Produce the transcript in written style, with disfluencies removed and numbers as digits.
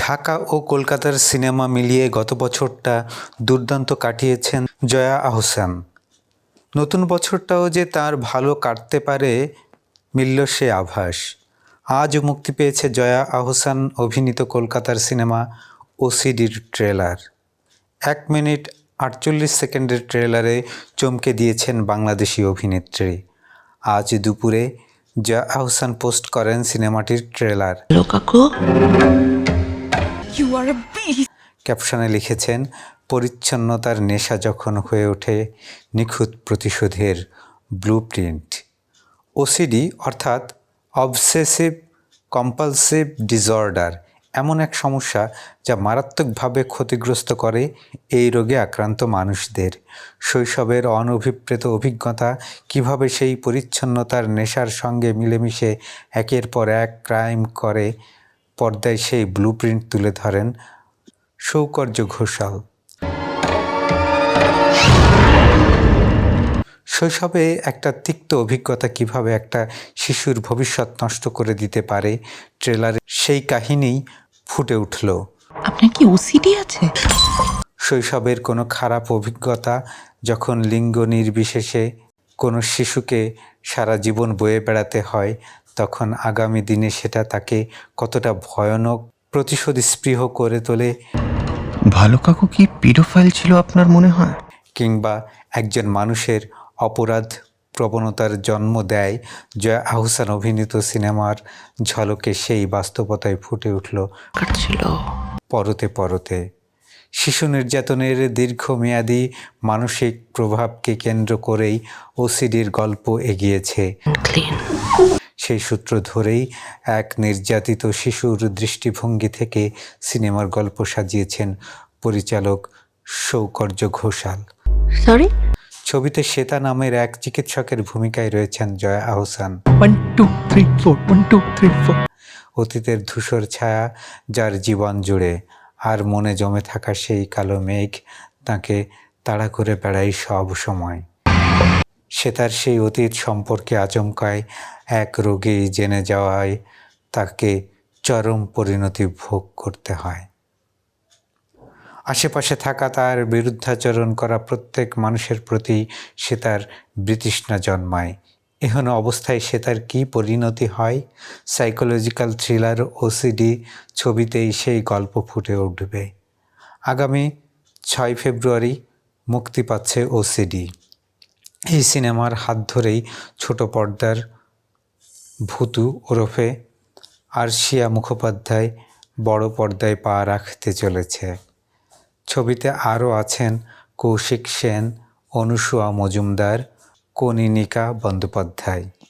ঢাকা ও কলকাতার সিনেমা মিলিয়ে গত বছরটা দুর্দান্ত কাটিয়েছেন জয়া আহসান। নতুন বছরটাও যে তার ভালো কাটতে পারে মিলল সে আভাস। আজ মুক্তি পেয়েছে জয়া আহসান অভিনীত কলকাতার সিনেমা ওসিডির ট্রেলার। 1 মিনিট 48 সেকেন্ডের ট্রেলারে চমকে দিয়েছেন বাংলাদেশি অভিনেত্রী। আজ দুপুরে জয়া আহসান পোস্ট করেন সিনেমাটির ট্রেলার। ক্যাপশনে লিখেছেন, পরিচ্ছন্নতার নেশা যখন হয়ে ওঠে নিখুঁত প্রতিশোধের ব্লুপ্রিন্ট। ওসিডি অর্থাৎ অবসেসিভ কম্পালসিভ ডিসঅর্ডার এমন এক সমস্যা যা মারাত্মকভাবে ক্ষতিগ্রস্ত করে এই রোগে আক্রান্ত মানুষদের। শৈশবের অনভিপ্রেত অভিজ্ঞতা কিভাবে সেই পরিচ্ছন্নতার নেশার সঙ্গে মিলেমিশে একের পর এক ক্রাইম করে, পর্দায় সেই ব্লুপ্রিন্ট তুলে ধরেন সৌকর্য ঘোষাল। শৈশবে একটা তিক্ত অভিজ্ঞতা কিভাবে একটা শিশুর ভবিষ্যৎ নষ্ট করে দিতে পারে, ট্রেলারে সেই কাহিনীই ফুটে উঠল। আপনার কি ওসিডি আছে? শৈশবের কোনো খারাপ অভিজ্ঞতা যখন লিঙ্গ নির্বিশেষে কোনো শিশুকে সারা জীবন বয়ে বেড়াতে হয়, তখন আগামী দিনে সেটা তাকে কতটা ভয়ানক প্রতিশোধ স্পৃহ করে তোলে। ভালো কাকু কি পিডোফাইল ছিল আপনার মনে হয়? কিংবা একজন মানুষের অপরাধ প্রবণতার জন্ম দেয়। জয়া আহসান অভিনীত সিনেমার ঝলকে সেই বাস্তবতায় ফুটে উঠল পরতে পরতে। শিশু নির্যাতনের দীর্ঘমেয়াদী মানসিক প্রভাবকে কেন্দ্র করেই ওসিডির গল্প এগিয়েছে। সেই সূত্র ধরেই এক নির্যাতিত শিশুর দৃষ্টিভঙ্গি থেকে সিনেমার গল্প সাজিয়েছেন পরিচালক সৌকর্য ঘোষাল। ছবিতে শ্বেতা নামের এক চিকিৎসকের ভূমিকায় রয়েছেন জয়া আহসান। 1 2 3 4 1 2 3 4। অতীতের ধূসর ছায়া যার জীবন জুড়ে, আর মনে জমে থাকা সেই কালো মেঘ তাকে তাড়া করে বেড়ায় সব সময়। সে তার সেই অতীত সম্পর্কে আচমকায় এক রোগী জেনে যাওয়ায় তাকে চরম পরিণতি ভোগ করতে হয়। আশেপাশে থাকা তার বিরুদ্ধাচরণ করা প্রত্যেক মানুষের প্রতি সে তার বিতৃষ্ণা জন্মায়। এহেন অবস্থায় সে তার কী পরিণতি হয়? সাইকোলজিক্যাল থ্রিলার ওসিডি ছবিতেই সেই গল্প ফুটে উঠবে। আগামী 6 ফেব্রুয়ারি মুক্তি পাচ্ছে ওসিডি। এই সিনেমার হাত ধরেই ছোট পর্দার ভূতু ওরফে আরশিয়া মুখোপাধ্যায় বড় পর্দায় পা রাখতে চলেছে। ছবিতে আরও আছেন কৌশিক সেন, অনুসুয়া মজুমদার, কনীনিকা বন্দ্যোপাধ্যায়।